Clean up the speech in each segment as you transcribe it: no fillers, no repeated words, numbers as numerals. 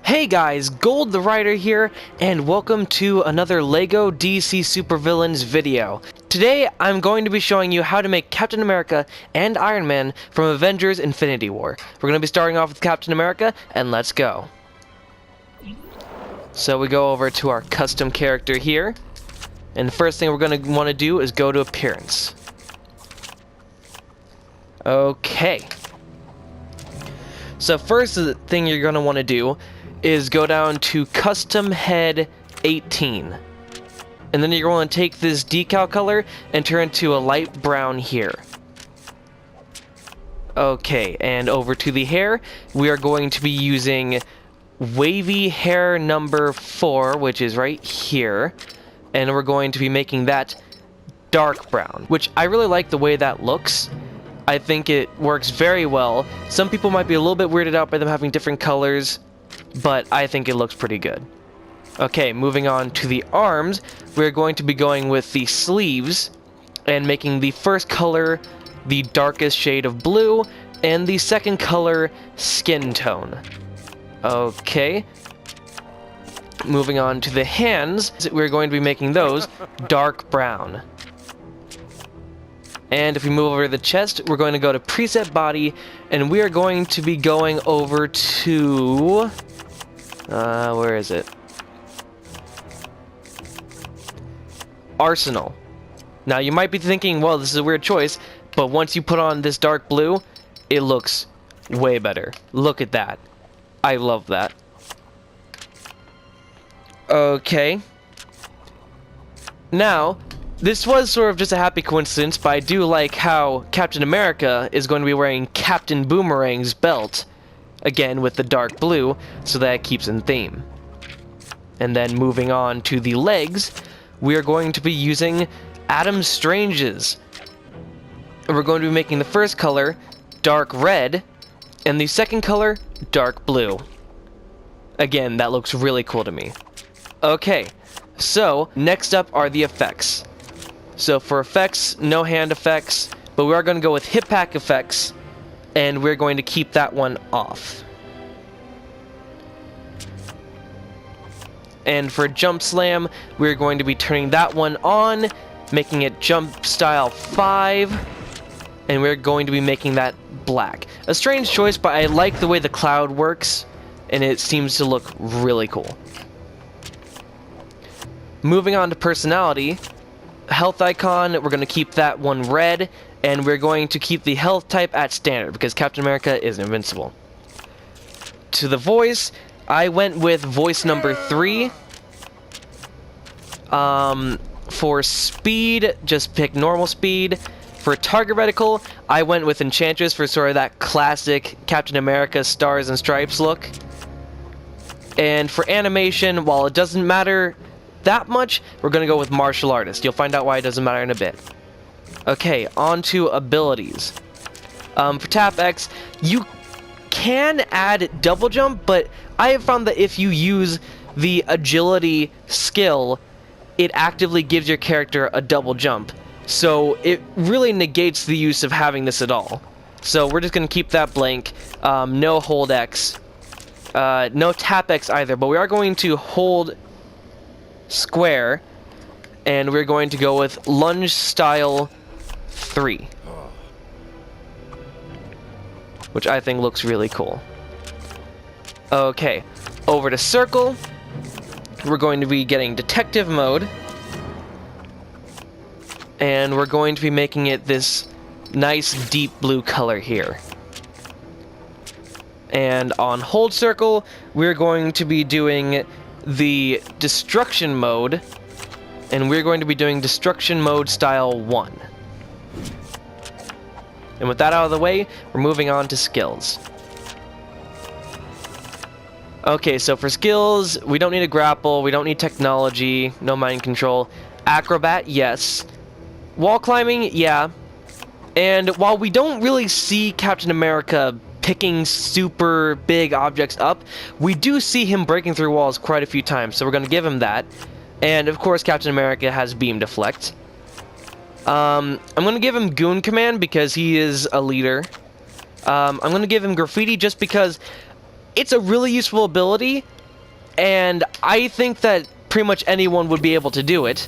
Hey guys, GoldTheWriter here, and welcome to another LEGO DC Supervillains video. Today, I'm going to be showing you how to make Captain America and Iron Man from Avengers Infinity War. We're going to be starting off with Captain America, and let's go. So we go over to our custom character here, and the first thing we're going to want to do is go to Appearance. Okay. So first thing you're going to want to do is go down to Custom Head 18. And then you're going to take this decal color and turn it to a light brown here. Okay, and over to the hair, we are going to be using wavy hair number 4, which is right here. And we're going to be making that dark brown, which I really like the way that looks. I think it works very well. Some people might be a little bit weirded out by them having different colors, but I think it looks pretty good. Okay, moving on to the arms, we're going to be going with the sleeves and making the first color the darkest shade of blue and the second color skin tone. Okay. Moving on to the hands, we're going to be making those dark brown. And if we move over to the chest, we're going to go to Preset Body, and we are going to be going over to... where is it? Arsenal. Now, you might be thinking, well, this is a weird choice, but once you put on this dark blue, it looks way better. Look at that. I love that. Okay. Now... this was sort of just a happy coincidence, but I do like how Captain America is going to be wearing Captain Boomerang's belt, again with the dark blue, so that it keeps in theme. And then moving on to the legs, we are going to be using Adam Strange's. And we're going to be making the first color dark red, and the second color dark blue. Again, that looks really cool to me. Okay, so next up are the effects. So for effects, no hand effects, but we are going to go with hip pack effects, and we're going to keep that one off. And for jump slam, we're going to be turning that one on, making it jump style 5, and we're going to be making that black. A strange choice, but I like the way the cloud works, and it seems to look really cool. Moving on to personality, health icon, we're going to keep that one red, and we're going to keep the health type at standard because Captain America is invincible. To the voice, I went with voice number 3. For speed, just pick normal speed. For target reticle, I went with Enchantress for sort of that classic Captain America stars and stripes look. And for animation, while it doesn't matter that much, we're going to go with martial artist. You'll find out why it doesn't matter in a bit. Okay, on to abilities. For tap X, you can add double jump, but I have found that if you use the agility skill, it actively gives your character a double jump. So it really negates the use of having this at all. So we're just going to keep that blank. No hold X. No tap X either, but we are going to hold square, and we're going to go with lunge style 3, which I think looks really cool. Okay, over to circle, we're going to be getting detective mode, and we're going to be making it this nice deep blue color here. And on hold circle, we're going to be doing the destruction mode, and we're going to be doing destruction mode style 1. And with that out of the way, we're moving on to skills. Okay, so for skills, we don't need a grapple, we don't need technology, no mind control. Acrobat, yes. Wall climbing, yeah. And while we don't really see Captain America picking super big objects up, we do see him breaking through walls quite a few times, so we're going to give him that. And of course, Captain America has beam deflect. I'm going to give him Goon Command because he is a leader. I'm going to give him Graffiti just because it's a really useful ability, And I think that pretty much anyone would be able to do it.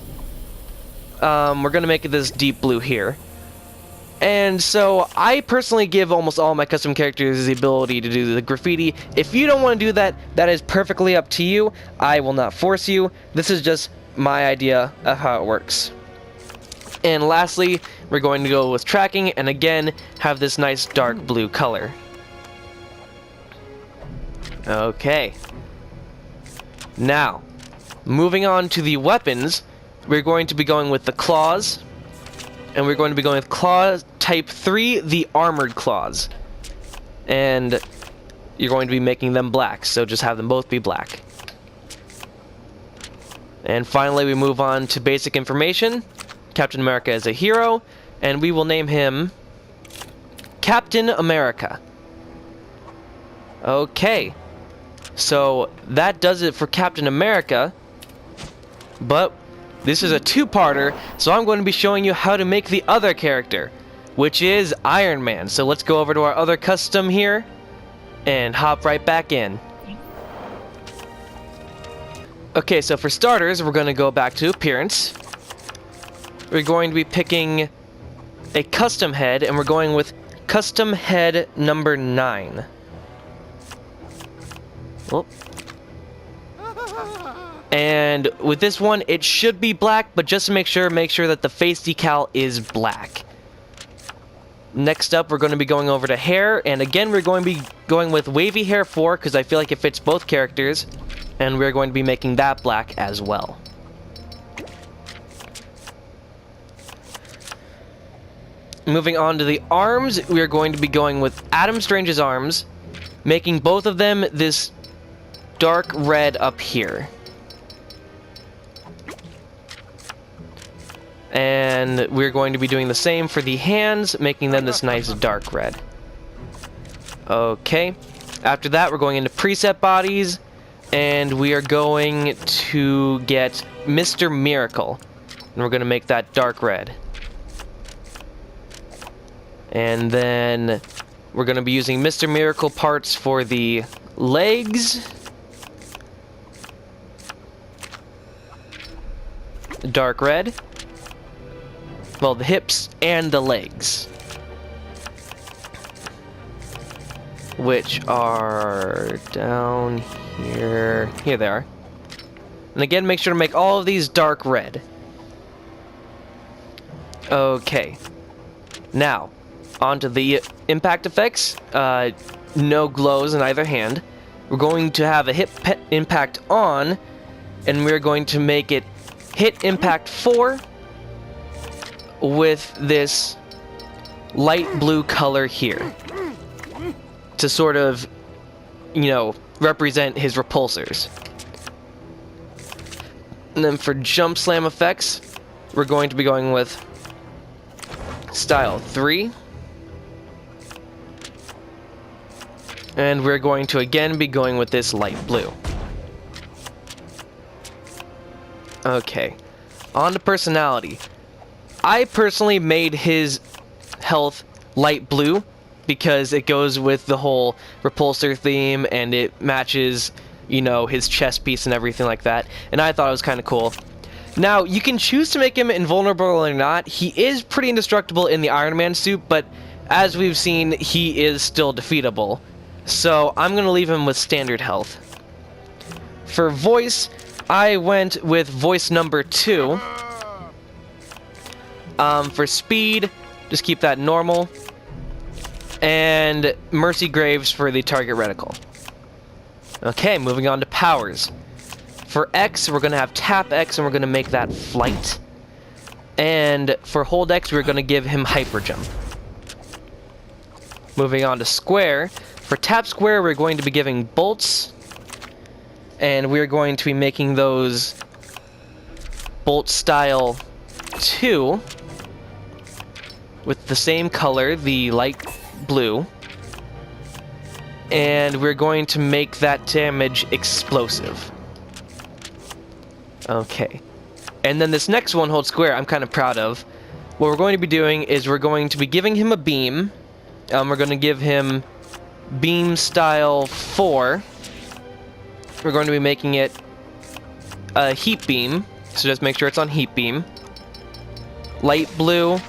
We're going to make it this deep blue here. And so I personally give almost all my custom characters the ability to do the graffiti. If you don't want to do that, that is perfectly up to you. I will not force you. This is just my idea of how it works. And lastly, we're going to go with tracking and again have this nice dark blue color. Okay. Now, moving on to the weapons, we're going to be going with the claws. And we're going to be going with claw type 3, the armored claws. And you're going to be making them black, so just have them both be black. And finally we move on to basic information. Captain America is a hero, and we will name him Captain America. Okay, so that does it for Captain America, but this is a two-parter, so I'm going to be showing you how to make the other character, which is Iron Man. So let's go over to our other custom here, and hop right back in. Okay, so for starters, we're going to go back to appearance. We're going to be picking a custom head, and we're going with custom head number 9. Oh. And with this one, it should be black, but just to make sure that the face decal is black. Next up, we're going to be going over to hair, and again, we're going to be going with wavy hair 4, because I feel like it fits both characters, and we're going to be making that black as well. Moving on to the arms, we are going to be going with Adam Strange's arms, making both of them this dark red up here. And we're going to be doing the same for the hands, making them this nice dark red. Okay. After that, we're going into preset bodies, and we are going to get Mr. Miracle. And we're going to make that dark red. And then we're going to be using Mr. Miracle parts for the legs. Dark red. Well, the hips and the legs, which are down here. Here they are. And again, make sure to make all of these dark red. Okay. Now, onto the impact effects. No glows in either hand. We're going to have a hit impact on, and we're going to make it hit impact 4. With this light blue color here to sort of, you know, represent his repulsors. And then for jump slam effects, we're going to be going with style 3. And we're going to again be going with this light blue. Okay, on to personality. I personally made his health light blue because it goes with the whole repulsor theme and it matches, you know, his chest piece and everything like that. And I thought it was kind of cool. Now, you can choose to make him invulnerable or not. He is pretty indestructible in the Iron Man suit, but as we've seen, he is still defeatable. So I'm going to leave him with standard health. For voice, I went with voice number 2. For speed, just keep that normal. And Mercy Graves for the target reticle. Okay, moving on to powers. For X, we're going to have tap X, and we're going to make that flight. And for hold X, we're going to give him hyper jump. Moving on to square. For tap square, we're going to be giving bolts. And we're going to be making those bolt style 2. With the same color, the light blue. And we're going to make that damage explosive. Okay. And then this next one, hold square, I'm kind of proud of. What we're going to be doing is we're going to be giving him a beam. We're going to give him beam style 4. we're going to be making it a heat beam, so just make sure it's on heat beam. Light blue,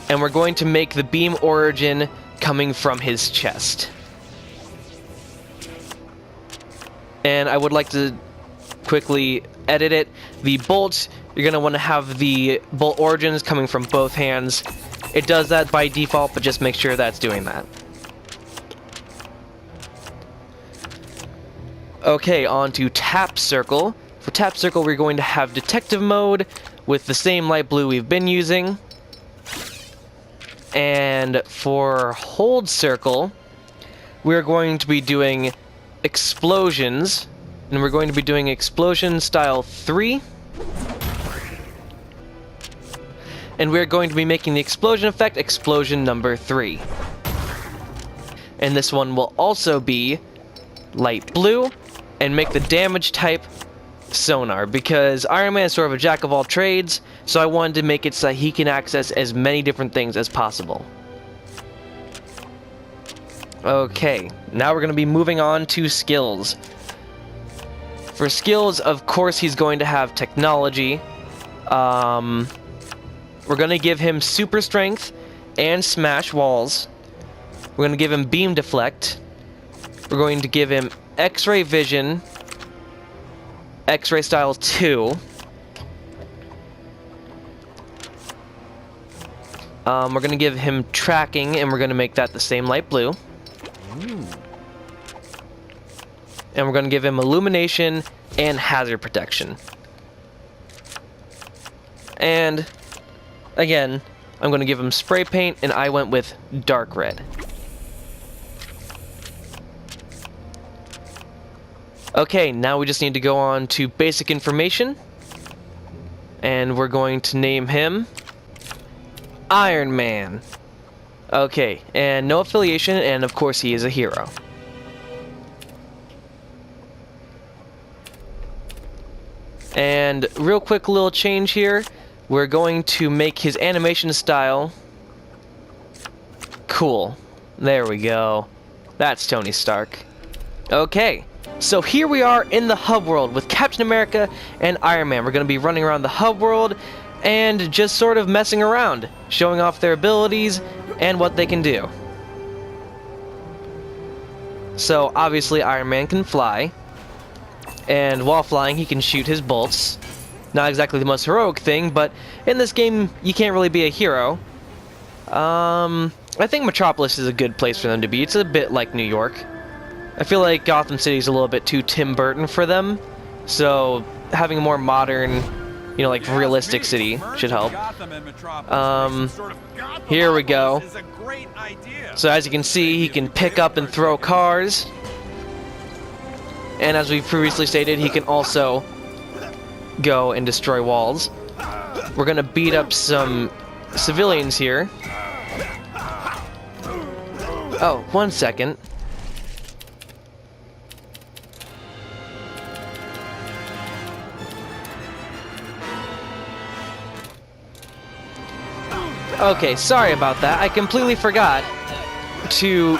and we're going to make the beam origin coming from his chest. And I would like to quickly edit it. The bolts, you're going to want to have the bolt origins coming from both hands. It does that by default, but just make sure that's doing that. Okay, on to tap circle. For tap circle, we're going to have detective mode with the same light blue we've been using. And for hold circle, we're going to be doing explosions, and we're going to be doing explosion style 3. And we're going to be making the explosion effect explosion number 3. And this one will also be light blue, and make the damage type sonar, because Iron Man is sort of a jack of all trades, so I wanted to make it so that he can access as many different things as possible. Okay, now we're going to be moving on to skills. For skills, of course, he's going to have technology. We're going to give him super strength and smash walls. We're going to give him beam deflect. We're going to give him X-ray vision, X-ray style 2. We're going to give him tracking, and we're going to make that the same light blue. And we're going to give him illumination and hazard protection. And again, I'm going to give him spray paint, and I went with dark red. Okay, now we just need to go on to basic information. And we're going to name him Iron Man. Okay, and no affiliation, and of course he is a hero. And real quick little change here. We're going to make his animation style cool. There we go. That's Tony Stark. Okay. So here we are in the hub world with Captain America and Iron Man. We're going to be running around the hub world and just sort of messing around, showing off their abilities and what they can do. So obviously Iron Man can fly, and while flying he can shoot his bolts. Not exactly the most heroic thing, but in this game you can't really be a hero. I think Metropolis is a good place for them to be. It's a bit like New York. I feel like Gotham City is a little bit too Tim Burton for them, so having a more modern, you know, like realistic city should help. Here we go. So as you can see, he can pick up and throw cars, and as we previously stated, he can also go and destroy walls. We're gonna beat up some civilians here. Oh, 1 second. Okay, sorry about that. I completely forgot to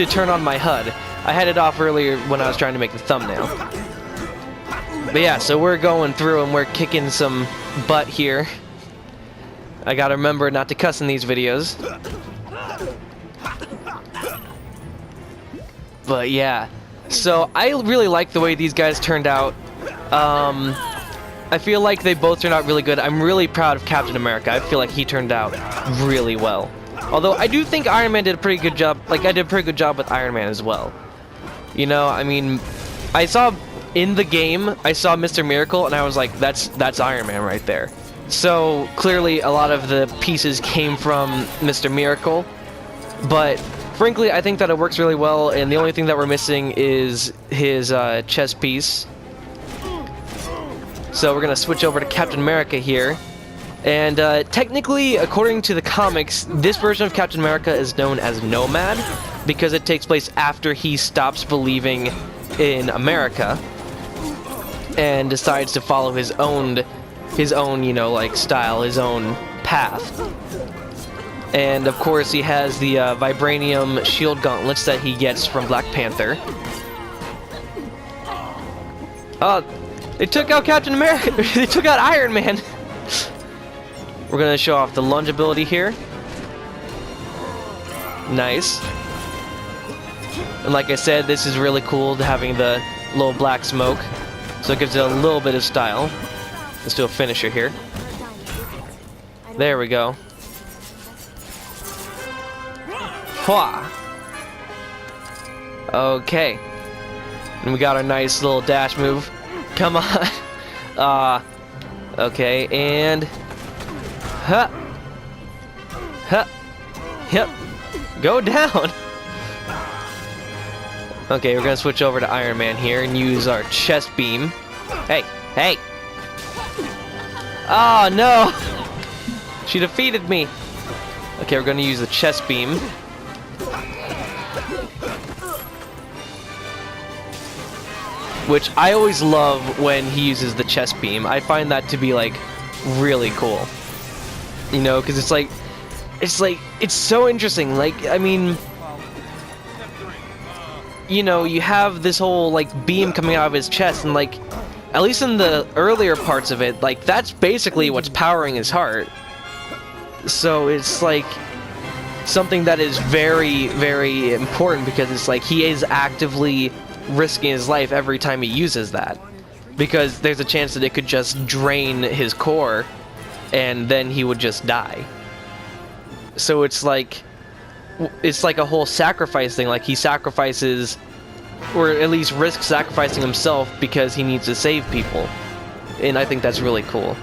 turn on my HUD. I had it off earlier when I was trying to make the thumbnail. But yeah, so we're going through and we're kicking some butt here. I gotta remember not to cuss in these videos. But yeah, so I really like the way these guys turned out. I feel like they both turned out really good. I'm really proud of Captain America. I feel like he turned out really well. Although I do think Iron Man did a pretty good job. Like, I did a pretty good job with Iron Man as well. You know, I mean, I saw in the game, I saw Mr. Miracle, and I was like, that's Iron Man right there. So clearly a lot of the pieces came from Mr. Miracle. But frankly, I think that it works really well, and the only thing that we're missing is his chest piece. So we're going to switch over to Captain America here. And technically, according to the comics, this version of Captain America is known as Nomad because it takes place after he stops believing in America and decides to follow his own, you know, like style, his own path. And of course, he has the vibranium shield gauntlets that he gets from Black Panther. They took out Captain America. They took out Iron Man. We're gonna show off the lunge ability here. Nice. And like I said, this is really cool having the little black smoke. So it gives it a little bit of style. Let's do a finisher here. There we go. Hwah! Okay. And we got our nice little dash move. Come on. Okay, and huh. Huh. Yep. Go down. Okay, we're gonna switch over to Iron Man here and use our chest beam. Hey, hey. Oh no. She defeated me. Okay, we're gonna use the chest beam. Which I always love when he uses the chest beam. I find that to be like really cool. You know, because it's so interesting. Like, I mean, you know, you have this whole like beam coming out of his chest, and like, at least in the earlier parts of it, like that's basically what's powering his heart. So it's like something that is very, very important, because it's like he is actively risking his life every time he uses that, because there's a chance that it could just drain his core and then he would just die. So it's like a whole sacrifice thing. Like, he sacrifices, or at least risks sacrificing himself because he needs to save people, and I think that's really cool.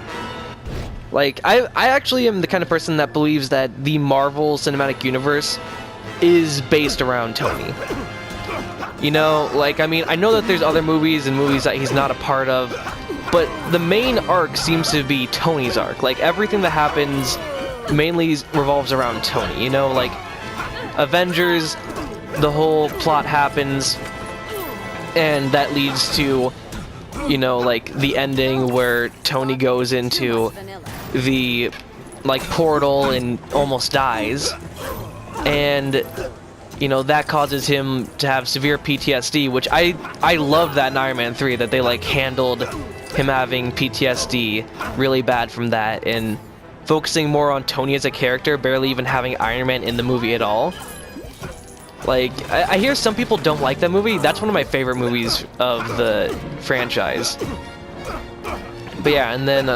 Like, I actually am the kind of person that believes that the Marvel Cinematic Universe is based around Tony. You know, like, I mean, I know that there's other movies and movies that he's not a part of, but the main arc seems to be Tony's arc. Like, everything that happens mainly revolves around Tony, you know? Like, Avengers, the whole plot happens, and that leads to, you know, like, the ending where Tony goes into the, like, portal and almost dies, and you know, that causes him to have severe PTSD, which I loved that in Iron Man 3, that they like handled him having PTSD really bad from that, and focusing more on Tony as a character, barely even having Iron Man in the movie at all. Like, I hear some people don't like that movie. That's one of my favorite movies of the franchise. But yeah, and then,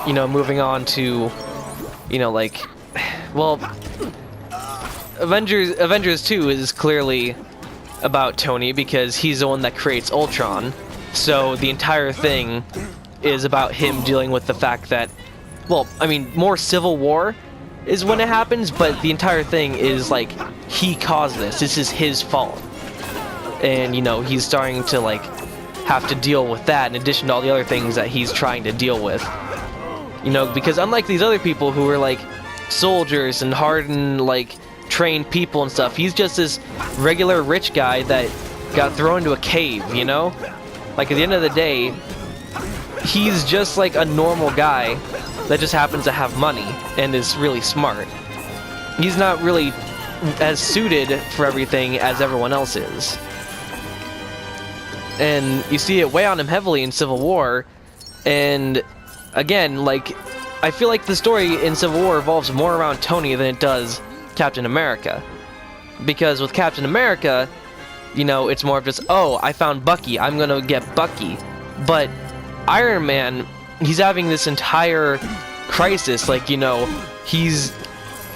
you know, moving on to, you know, like, well, Avengers 2 is clearly about Tony, because he's the one that creates Ultron. So the entire thing is about him dealing with the fact that, well, I mean, more Civil War is when it happens, but the entire thing is like, he caused this. This is his fault. And, you know, he's starting to, like, have to deal with that in addition to all the other things that he's trying to deal with. You know, because unlike these other people who are, like, soldiers and hardened, like, trained people and stuff, he's just this regular rich guy that got thrown into a cave, you know? Like, at the end of the day, he's just like a normal guy that just happens to have money and is really smart. He's not really as suited for everything as everyone else is. And you see it weigh on him heavily in Civil War, and again, like, I feel like the story in Civil War revolves more around Tony than it does Captain America. Because with Captain America, you know, it's more of just, oh, I found Bucky, I'm gonna get Bucky. But Iron Man, he's having this entire crisis, like, you know, he's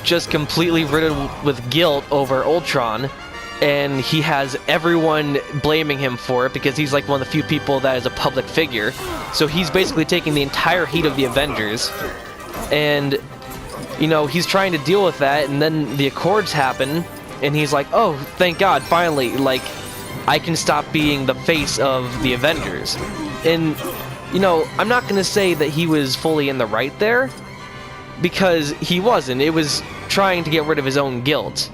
just completely riddled with guilt over Ultron, and he has everyone blaming him for it because he's like one of the few people that is a public figure. So he's basically taking the entire heat of the Avengers, and you know, he's trying to deal with that, and then the Accords happen, and he's like, oh, thank God, finally, like, I can stop being the face of the Avengers. And, you know, I'm not gonna say that he was fully in the right there, because he wasn't. It was trying to get rid of his own guilt.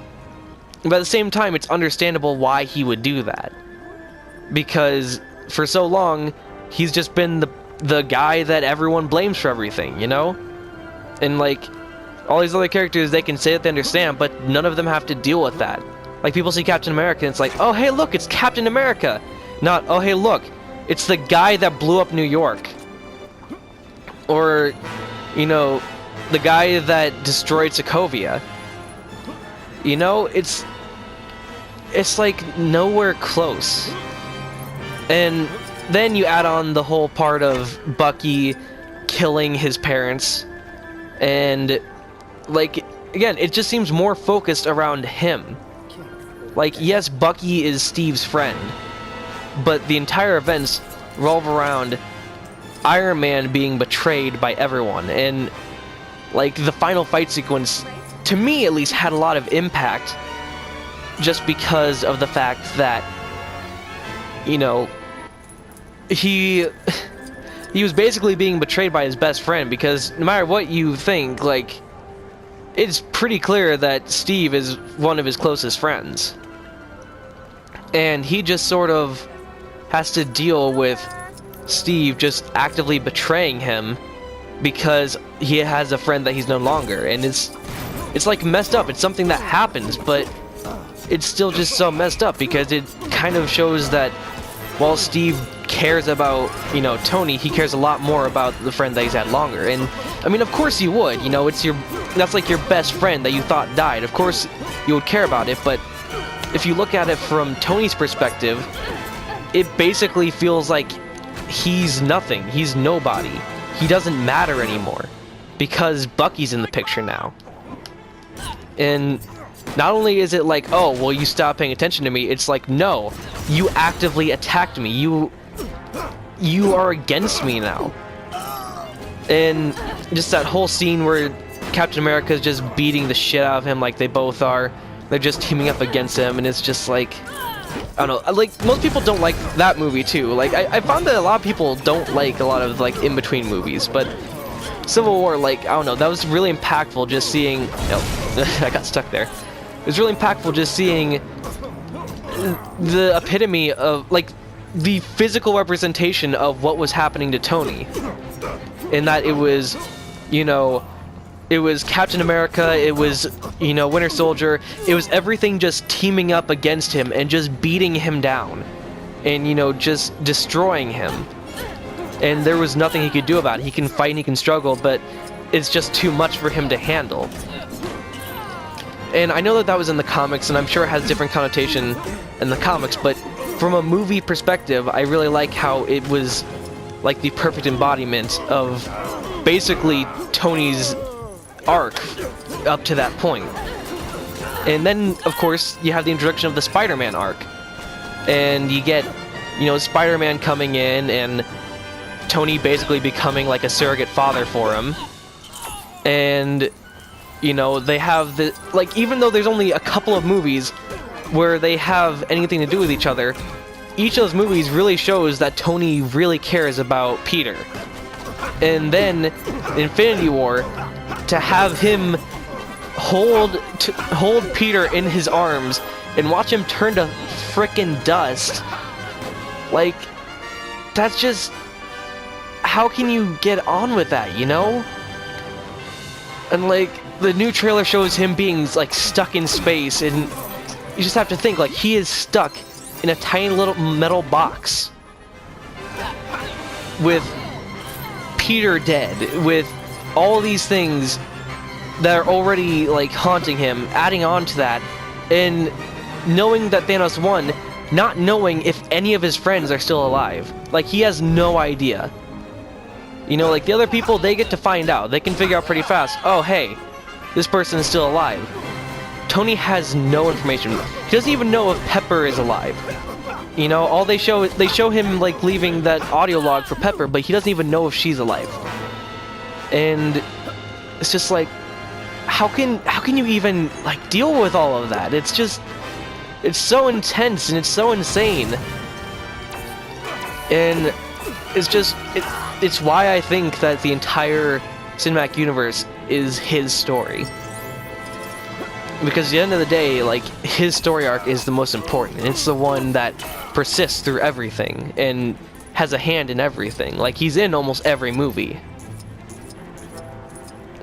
But at the same time, it's understandable why he would do that. Because for so long, he's just been the guy that everyone blames for everything, you know? And, like, all these other characters, they can say that they understand, but none of them have to deal with that. Like, people see Captain America, and it's like, oh, hey, look, it's Captain America! Not, oh, hey, look, It's the guy that blew up New York. Or, you know, the guy that destroyed Sokovia. You know, it's like nowhere close. And then you add on the whole part of Bucky killing his parents, and like, again, it just seems more focused around him. Like, yes, Bucky is Steve's friend, but the entire events revolve around Iron Man being betrayed by everyone, and like the final fight sequence, to me at least, had a lot of impact just because of the fact that, you know, he was basically being betrayed by his best friend, because no matter what you think, like, it's pretty clear that Steve is one of his closest friends. And he just sort of has to deal with Steve just actively betraying him because he has a friend that he's no longer. And it's like messed up. It's something that happens, but it's still just so messed up because it kind of shows that while Steve cares about, you know, Tony, he cares a lot more about the friend that he's had longer. And I mean, of course you would, you know, that's like your best friend that you thought died. Of course you would care about it, but if you look at it from Tony's perspective, it basically feels like he's nothing. He's nobody. He doesn't matter anymore because Bucky's in the picture now. And not only is it like, oh, well, you stopped paying attention to me, it's like, no, you actively attacked me. You are against me now. And just that whole scene where Captain America's just beating the shit out of him like they both are. They're just teaming up against him, and it's just like, I don't know, like, most people don't like that movie too. Like, I found that a lot of people don't like a lot of, like, in-between movies, but Civil War, like, I don't know, that was really impactful just seeing, oh, I got stuck there. It was really impactful just seeing the epitome of, like, the physical representation of what was happening to Tony. In that it was, you know, it was Captain America, it was, you know, Winter Soldier, it was everything just teaming up against him and just beating him down. And, you know, just destroying him. And there was nothing he could do about it. He can fight and he can struggle, but it's just too much for him to handle. And I know that that was in the comics, and I'm sure it has different connotation in the comics, but from a movie perspective, I really like how it was like the perfect embodiment of basically Tony's arc up to that point. And then, of course, you have the introduction of the Spider-Man arc. And you get, you know, Spider-Man coming in and Tony basically becoming like a surrogate father for him. And, you know, they have the, like, even though there's only a couple of movies where they have anything to do with each other, each of those movies really shows that Tony really cares about Peter. And then Infinity War, to have him hold Peter in his arms and watch him turn to frickin' dust, like, that's just, how can you get on with that, you know? And like, the new trailer shows him being like stuck in space, and you just have to think, like, he is stuck in a tiny little metal box with Peter dead, with all these things that are already like haunting him, adding on to that, and knowing that Thanos won, not knowing if any of his friends are still alive. Like, he has no idea. You know, like, the other people, they get to find out. They can figure out pretty fast, oh, hey, this person is still alive. Tony has no information. He doesn't even know if Pepper is alive. You know, all they show him like leaving that audio log for Pepper, but he doesn't even know if she's alive. And it's just like, how can you even like deal with all of that? It's just, it's so intense and it's so insane. And it's just, it's why I think that the entire cinematic universe is his story. Because at the end of the day, like, his story arc is the most important. It's the one that persists through everything and has a hand in everything. Like, he's in almost every movie.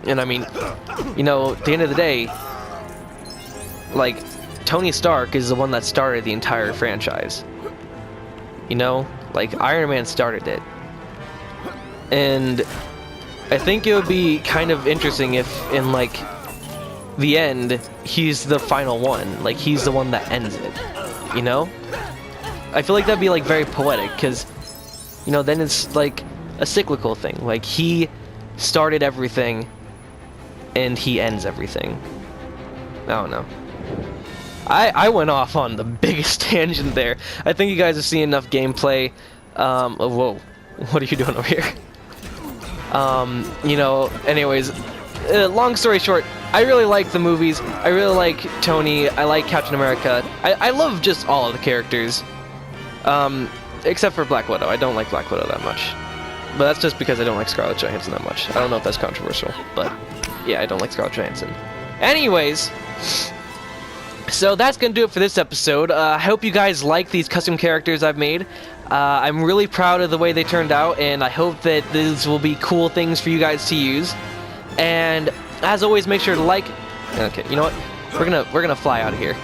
And I mean, you know, at the end of the day, like, Tony Stark is the one that started the entire franchise. You know? Like, Iron Man started it. And I think it would be kind of interesting if, in, like, the end, he's the final one. Like, he's the one that ends it. You know? I feel like that'd be, like, very poetic, because, you know, then it's, like, a cyclical thing. Like, he started everything, and he ends everything. I don't know. I went off on the biggest tangent there. I think you guys have seen enough gameplay. Oh, whoa. What are you doing over here? You know, anyways, long story short, I really like the movies. I really like Tony. I like Captain America. I love just all of the characters. Except for Black Widow. I don't like Black Widow that much. But that's just because I don't like Scarlett Johansson that much. I don't know if that's controversial, but yeah, I don't like Scarlett Johansson. Anyways, so that's gonna do it for this episode. I hope you guys like these custom characters I've made. I'm really proud of the way they turned out, and I hope that these will be cool things for you guys to use. And as always, make sure to like. Okay, you know what? We're gonna fly out of here.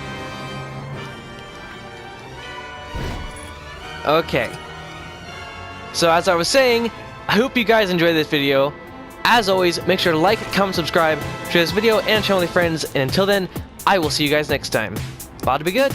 Okay. So as I was saying, I hope you guys enjoyed this video. As always, make sure to like, comment, subscribe, share this video, and share with your friends. And until then, I will see you guys next time. About to be good.